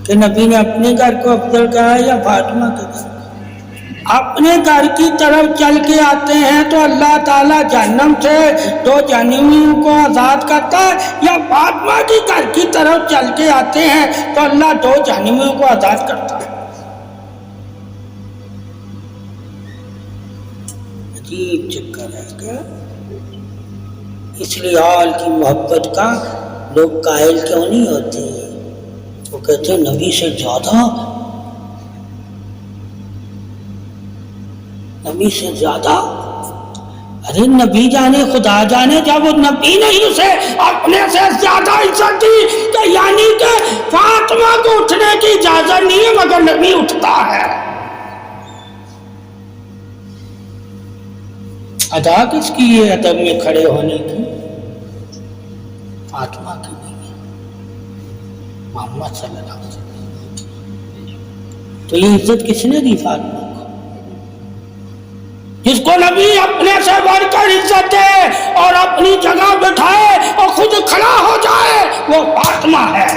کہ نبی نے اپنے گھر کو افضل کہا یا فاطمہ کے گھر؟ اپنے گھر کی طرف چل کے آتے ہیں تو اللہ تعالیٰ جہنم سے 2 جہنمیوں کو آزاد کرتا ہے، یا فاطمہ کی گھر کی طرف چل کے آتے ہیں تو اللہ 2 جہنمیوں کو آزاد کرتا ہے؟ عجیب چکر ہے کیا؟ اس لیے آل کی محبت کا لوگ قائل کیوں نہیں ہوتے؟ وہ کہتے ہیں نبی سے زیادہ، نبی سے زیادہ۔ ارے نبی جانے خدا جانے، جب وہ نبی نے اسے اپنے سے زیادہ عزت دی کہ یعنی کہ فاطمہ کو اٹھنے کی اجازت نہیں ہے مگر نبی اٹھتا ہے۔ ادا کس کی ہے ادب میں کھڑے ہونے کی؟ فاطمہ کی نہیں ہے، محمد صلی اللہ علیہ وسلم۔ تو یہ عزت کس نے دی فاطمہ کو؟ جس کو نبی اپنے سے بڑھ کر عزت دے اور اپنی جگہ بٹھائے اور خود کھڑا ہو جائے، وہ فاطمہ ہے،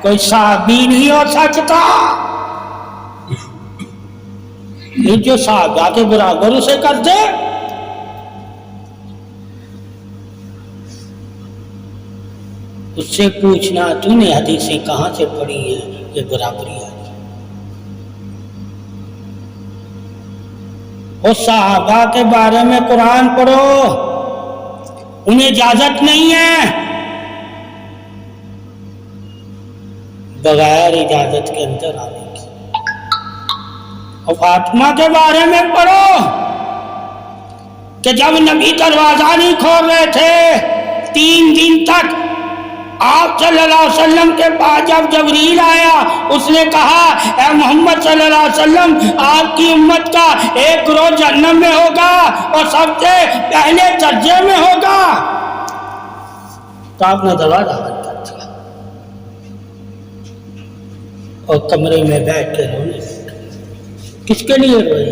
کوئی صحابی نہیں ہو سکتا۔ یہ جو صحابہ کے برابر اسے کر دے، اس سے پوچھنا تو نے حدیثیں کہاں سے پڑھی ہیں یہ برابری ہے؟ اور صحابہ کے بارے میں قرآن پڑھو، انہیں اجازت نہیں ہے بغیر اجازت کے اندر آنے کی۔ اور فاطمہ کے بارے میں پڑھو کہ جب نبی دروازہ نہیں کھول رہے تھے 3 دن تک، آپ صلی اللہ علیہ وسلم کے پاس جب جبریل آیا، اس نے کہا اے محمد صلی اللہ علیہ وسلم، آپ کی امت کا ایک گروہ جہنم میں ہوگا اور سب سے پہلے درجے میں ہوگا، تو آپ نے دروازہ بند کر دیا اور کمرے میں بیٹھ کے رونے لگے۔ کس کے لیے روئے؟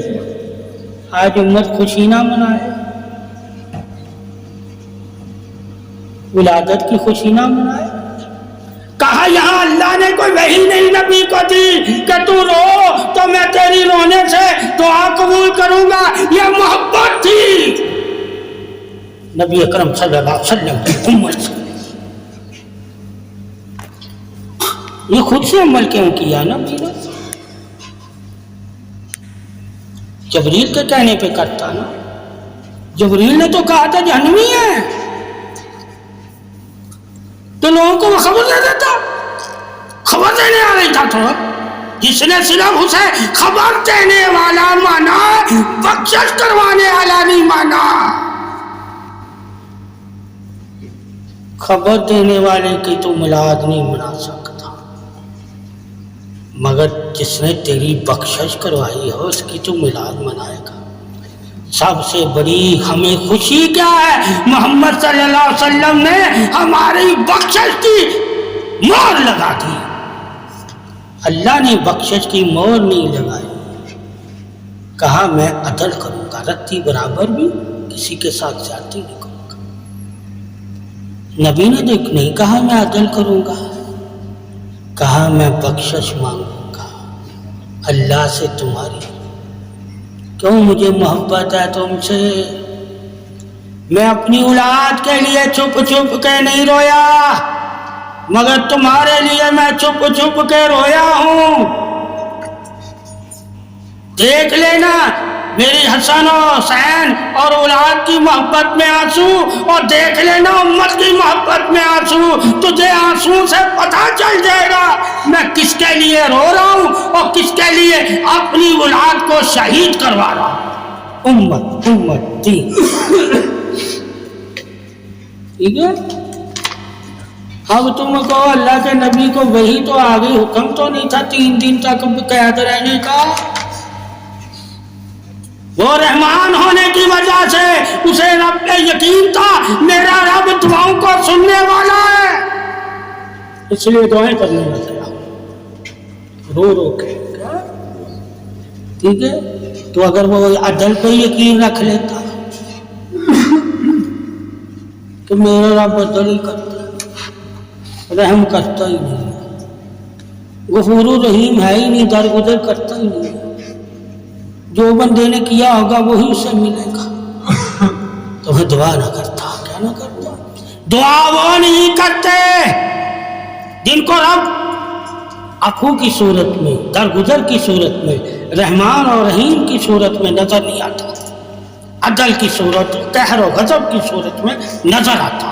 آج امت خوشی نہ منائے، ولادت کی خوشی نہ منائے۔ کہا یہاں اللہ نے کوئی وحی نہیں نبی کو دی کہ تو رو تو میں تیری رونے سے دعا قبول کروں گا، یہ محبت تھی نبی اکرم صلی اللہ علیہ وسلم کی امت سے۔ یہ خود سے عمل کیوں کیا نا؟ جبریل کے کہنے پہ کرتا نا، جبریل نے تو کہا تھا جہنمی ہے، تو لوگوں کو وہ خبر دے دیتا، خبر دینے آ رہی تھا۔ تو جس نے صرف اسے خبر دینے والا مانا، بخشش کروانے والا نہیں مانا۔ خبر دینے والے کی تو میلاد نہیں منا سکتا، مگر جس نے تیری بخشش کروائی ہے اس کی تو میلاد منائے گا۔ سب سے بڑی ہمیں خوشی کیا ہے؟ محمد صلی اللہ علیہ وسلم نے ہماری بخشش کی مہر لگا دی۔ اللہ نے بخشش کی مہر نہیں لگائی، کہا میں عدل کروں گا، رتی برابر بھی کسی کے ساتھ زیادتی نہیں کروں گا۔ نبی نے نہیں کہا میں عدل کروں گا، کہا میں بخشش مانگوں گا اللہ سے تمہاری۔ کیوں مجھے محبت ہے تم سے؟ میں اپنی اولاد کے لیے چھپ چھپ کے نہیں رویا، مگر تمہارے لیے میں چھپ چھپ کے رویا ہوں۔ دیکھ لینا میری حسن و حسین اور اولاد کی محبت میں آنسو، اور دیکھ لینا امت کی محبت میں آنسو، تجھے آنسو سے پتہ چل جائے گا میں کس کے لیے رو رہا ہوں اور کس کے لیے اپنی اولاد کو شہید کروا رہا ہوں۔ امت امت دین، ٹھیک ہے؟ اب تم کو اللہ کے نبی کو وہی تو آگے حکم تو نہیں تھا 3 دن تک قید رہنے کا؟ وہ رحمان ہونے کی وجہ سے اسے رب پہ یقین تھا، میرا رب دعاؤں کو سننے والا ہے، اس لیے دعائیں کرنے لگ گیا رو رو کے۔ ٹھیک ہے؟ تو اگر وہ عدل پہ یقین رکھ لیتا کہ میرا رب عدل ہی کرتا، رحم کرتا ہی نہیں، غفور الرحیم ہے ہی نہیں، درگزر کرتا ہی نہیں، جو بندے نے کیا ہوگا وہی اسے ملے گا۔ تو میں دعا نہ کرتا، کیا نہ کرتا؟ دعا وہ نہیں کرتے جن کو رب عفو کی صورت میں، درگزر کی صورت میں، رحمان اور رحیم کی صورت میں نظر نہیں آتا، عدل کی صورت، قہر و غضب کی صورت میں نظر آتا۔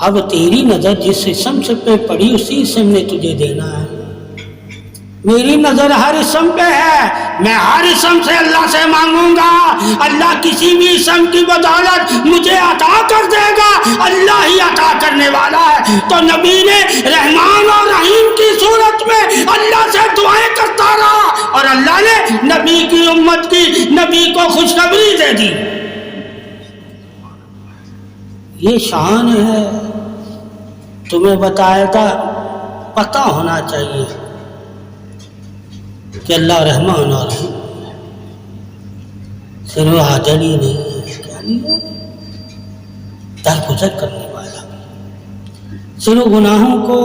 اب تیری نظر جس اسم سے پہ پڑی اسی اسم نے تجھے دینا ہے۔ میری نظر ہر اسم پہ ہے، میں ہر اسم سے اللہ سے مانگوں گا، اللہ کسی بھی اسم کی بدولت مجھے عطا کر دے گا، اللہ ہی عطا کرنے والا ہے۔ تو نبی نے رحمان اور رحیم کی صورت میں اللہ سے دعائیں کرتا رہا، اور اللہ نے نبی کی امت کی، نبی کو خوشخبری دے دی۔ یہ شان ہے، تمہیں بتایا تھا، پتہ ہونا چاہیے کہ اللہ رحمان اور رحیم صرف عادل ہی نہیں ہے، کیا نہیں ہے، درگزر کرنے والا، صرف گناہوں کو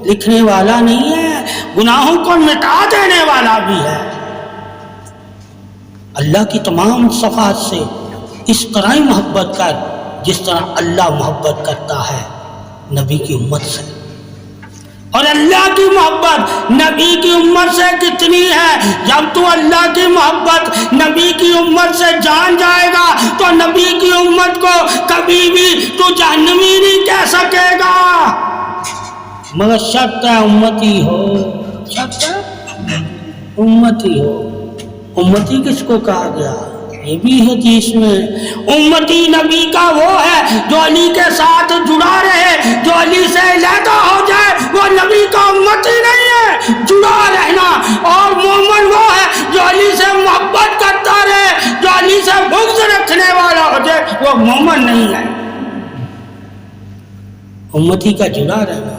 لکھنے والا نہیں ہے، گناہوں کو مٹا دینے والا بھی ہے۔ اللہ کی تمام صفات سے اس طرح ہی محبت کر جس طرح اللہ محبت کرتا ہے نبی کی امت سے۔ اور اللہ کی محبت نبی کی امت سے کتنی ہے؟ جب تو اللہ کی محبت نبی کی امت سے جان جائے گا تو نبی کی امت کو کبھی بھی تو جہنمی نہیں کہہ سکے گا، مگر شرط ہے امتی ہو، شرط ہے امتی ہو۔ امتی کس کو کہا گیا؟ یہ بھی حدیث میں، امتی نبی کا وہ ہے جو علی کے ساتھ جڑا رہے، جو علی سے علیحدہ ہو جائے وہ نبی کا امتی نہیں ہے، جڑا رہنا۔ اور مومن وہ ہے جو علی سے محبت کرتا رہے، جو علی سے بغض رکھنے والا ہو جائے وہ مومن نہیں ہے۔ امتی کا جڑا رہنا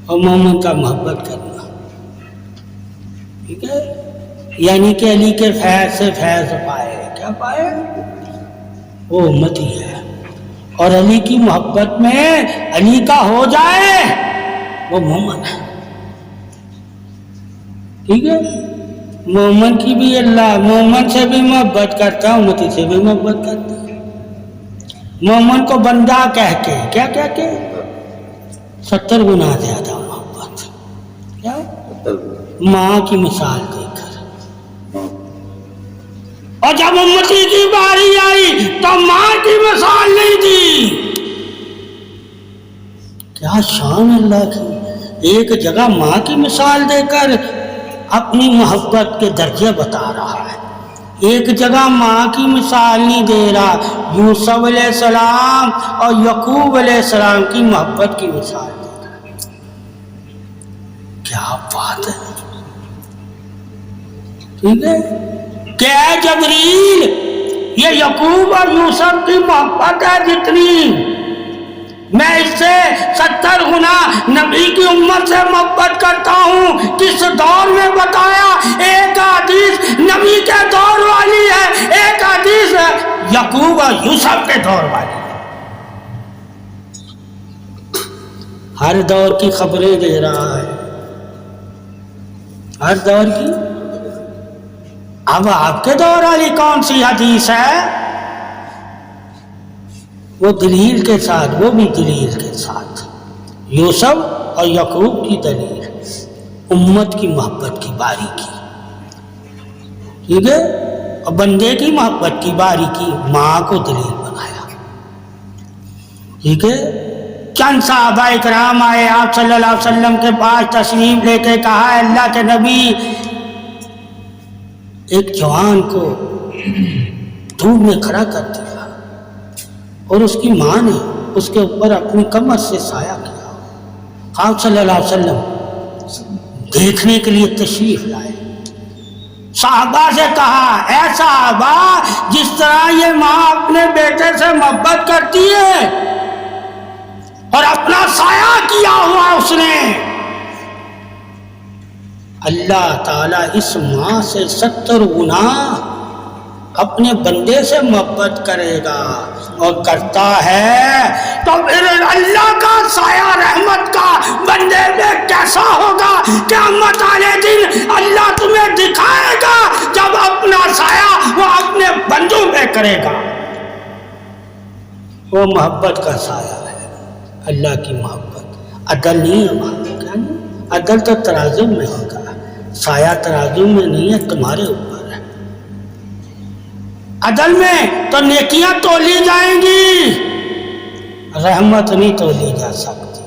اور مومن کا محبت کرنا، ٹھیک ہے؟ یعنی کہ علی کے فیض سے فیض پائے، کیا پائے؟ وہ امتی ہے۔ اور علی کی محبت میں علی کا ہو جائے وہ مومن ہے، ٹھیک ہے؟ مومن کی بھی اللہ مومن سے بھی محبت کرتا ہے، امتی سے بھی محبت کرتا ہے۔ مومن کو بندہ کہہ کے، کیا کہہ کے؟ 70 گنا زیادہ محبت، کیا؟ ماں کی مثال دے کر۔ اور جب امتی کی باری آئی تو ماں کی مثال نہیں دی۔ کیا شان اللہ کی! ایک جگہ ماں کی مثال دے کر اپنی محبت کے درجے بتا رہا ہے، ایک جگہ ماں کی مثال نہیں دے رہا، یوسف علیہ السلام اور یعقوب علیہ السلام کی محبت کی مثال دے رہا ہے۔ کیا بات ہے، ٹھیک ہے؟ کہ اے جبریل، یہ یعقوب اور یوسف کی محبت ہے جتنی، میں اس سے 70 گنا نبی کی امت سے محبت کرتا ہوں۔ کس دور میں بتایا؟ ایک حدیث نبی کے دور والی ہے، ایک حدیث یعقوب اور یوسف کے دور والی ہے۔ ہر دور کی خبریں دے رہا ہے، ہر دور کی۔ اب آپ کے دور والی کون سی حدیث ہے؟ وہ دلیل کے ساتھ، وہ بھی دلیل کے ساتھ، یوسف اور یعقوب کی دلیل، امت کی محبت کی باری کی، ٹھیک ہے؟ اور بندے کی محبت کی باری کی، ماں کو دلیل بنایا، ٹھیک ہے؟ چند صحابہ اکرام آئے آپ صلی اللہ علیہ وسلم کے پاس تشریف لے کے کہا، اللہ کے نبی، ایک جوان کو دھوپ میں کھڑا کر دیا اور اس کی ماں نے اس کے اوپر اپنی کمر سے سایہ کیا۔ آپ صلی اللہ علیہ وسلم دیکھنے کے لیے تشریف لائے، صحابہ سے کہا، اے صحابہ، جس طرح یہ ماں اپنے بیٹے سے محبت کرتی ہے اور اپنا سایہ کیا ہوا اس نے، اللہ تعالیٰ اس ماں سے 70 گنا اپنے بندے سے محبت کرے گا، اور کرتا ہے تو پھر اللہ کا سایہ رحمت کیسا ہوگا؟ قیامت والے دن اللہ تمہیں دکھائے گا جب اپنا سایہ وہ اپنے بندوں پہ کرے گا۔ وہ محبت کا سایہ ہے، اللہ کی محبت، عدل نہیں ہے وہاں۔ کیا نہیں؟ عدل تو ترازو میں ہوگا، سایہ ترازو میں نہیں ہے، تمہارے اوپر ہے۔ عدل میں تو نیکیاں تولی جائیں گی، رحمت نہیں تولی جا سکتی،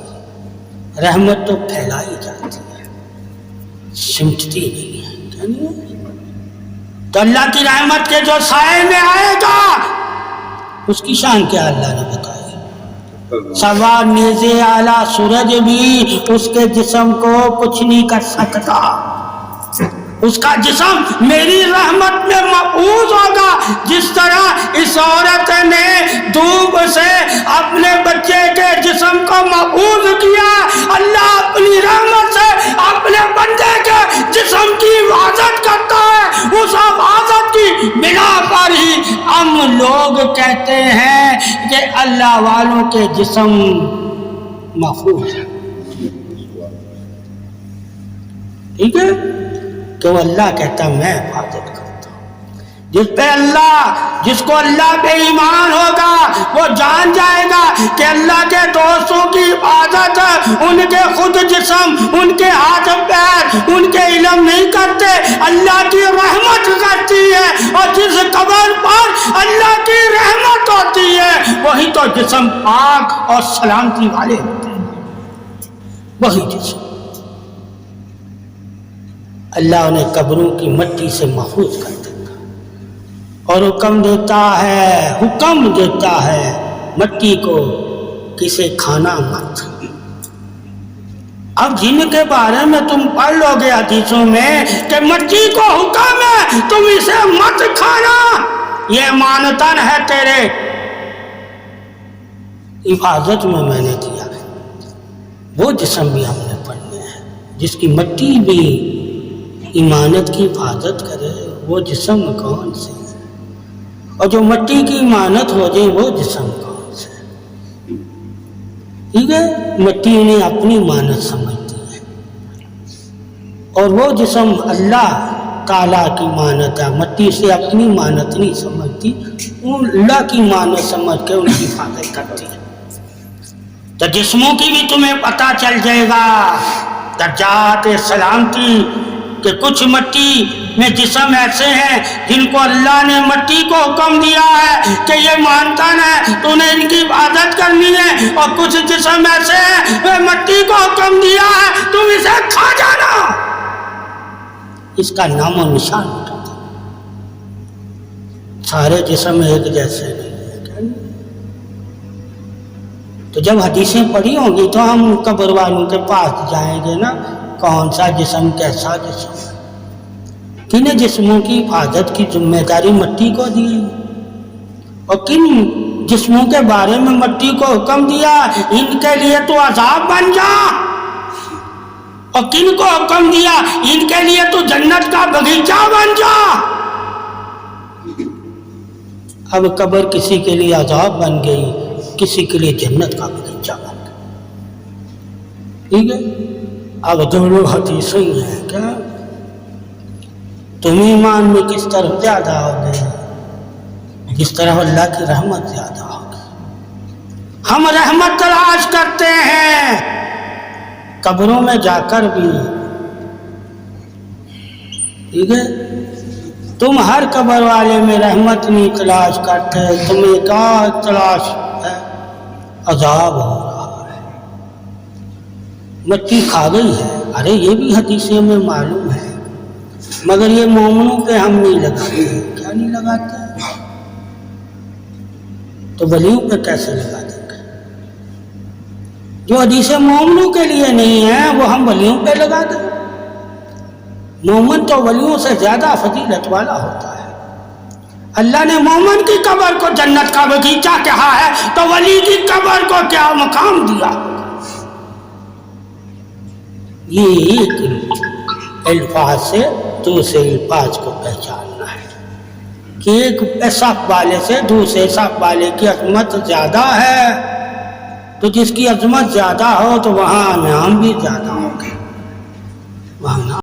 رحمت تو پھیلائی جاتی ہے، سمٹتی نہیں ہے۔ کیا نہیں ہے؟ تو اللہ کی رحمت کے جو سائے میں آئے گا اس کی شان کیا اللہ نے بتائی، سوا نیزے اعلیٰ سورج بھی اس کے جسم کو کچھ نہیں کر سکتا، اس کا جسم میری رحمت میں محفوظ ہوگا۔ جس طرح اس عورت نے دھوپ سے اپنے بچے کے جسم کو محفوظ کیا، اللہ اپنی رحمت سے اپنے بندے کے جسم کی حفاظت کرتا ہے۔ اس حفاظت کی بنا پر ہی ہم لوگ کہتے ہیں کہ اللہ والوں کے جسم محفوظ ہے۔ ٹھیک ہے کہ وہ اللہ کہتا میں حفاظت کرتا ہوں۔ جس کو اللہ پہ ایمان ہوگا وہ جان جائے گا کہ اللہ کے دوستوں کی حفاظت ان کے خود جسم، ان کے ہاتھ پیر، ان کے علم نہیں کرتے، اللہ کی رحمت کرتی ہے۔ اور جس قبر پر اللہ کی رحمت ہوتی ہے وہی تو جسم پاک اور سلامتی والے ہوتے ہیں، وہی جسم۔ اللہ انہیں قبروں کی مٹی سے محفوظ کر دیتا اور حکم دیتا ہے مٹی کو کسے کھانا مت۔ اب جن کے بارے میں تم پڑھ لو گے حدیثوں میں کہ مٹی کو حکم ہے تم اسے مت کھانا، یہ امانتاً ہے تیرے حفاظت میں نے دیا ہے۔ وہ جسم بھی ہم نے پڑھنے ہیں جس کی مٹی بھی ایمانت کی حفاظت کرے، وہ جسم کون سے ہے؟ اور جو مٹی کی ایمانت ہو جائے وہ جسم کون سے ہے؟ ٹھیک ہے، مٹی انہیں اپنی ایمانت سمجھتی ہے اور وہ جسم اللہ تعالیٰ کی ایمانت ہے، مٹی سے اپنی ایمانت نہیں سمجھتی، اللہ کی ایمانت سمجھ کے ان کی حفاظت کرتی ہے۔ تو جسموں کی بھی تمہیں پتہ چل جائے گا درجات سلامتی کہ کچھ مٹی میں جسم ایسے ہیں جن کو اللہ نے مٹی کو حکم دیا ہے کہ یہ مانتن ہے تو انہیں ان کی عبادت کرنی ہے، اور کچھ جسم ایسے ہیں وہ مٹی کو حکم دیا ہے تم اسے کھا جانا، اس کا نام و نشان اٹھا دو۔ سارے جسم ایک جیسے نہیں ہیں۔ تو جب حدیثیں پڑھی ہوں گی تو ہم قبر والوں کے پاس جائیں گے نا، کون سا جسم کیسا جسم ہے، کن جسموں کی حفاظت کی ذمہ داری مٹی کو دی اور کن جسموں کے بارے میں مٹی کو حکم دیا ان کے لیے تو عذاب بن جا، اور کن کو حکم دیا ان کے لیے تو جنت کا باغیچہ بن جا۔ اب قبر کسی کے لیے عذاب بن گئی، کسی کے لیے جنت کا باغیچہ بن گیا۔ ٹھیک ہے، اب دونوں حدیثیں ہیں کیا؟ تم ایمان میں کس طرح زیادہ ہو گئے، جس طرح اللہ کی رحمت زیادہ ہو گئی۔ ہم رحمت تلاش کرتے ہیں قبروں میں جا کر بھی، ٹھیک ہے، تم ہر قبر والے میں رحمت نہیں تلاش کرتے، تمہیں کیا تلاش ہے؟ عذاب ہو رہا ہے، مٹی کھا گئی ہے۔ ارے یہ بھی حدیثوں میں معلوم ہے، مگر یہ مومنوں پہ ہم نہیں لگاتے۔ کیا نہیں لگاتے؟ تو ولیوں پہ کیسے لگا دیں گے؟ جو حدیثیں مومنوں کے لیے نہیں ہیں وہ ہم ولیوں پہ لگا دیں؟ مومن تو ولیوں سے زیادہ فضیلت والا ہوتا ہے۔ اللہ نے مومن کی قبر کو جنت کا باغیچہ کہا ہے تو ولی کی قبر کو کیا مقام دیا؟ یہ ایک الفاظ سے دوسرے الفاظ کو پہچاننا ہے کہ ایک صف والے سے دوسرے صف والے کی عظمت زیادہ ہے، تو جس کی عظمت زیادہ ہو تو وہاں انعام بھی زیادہ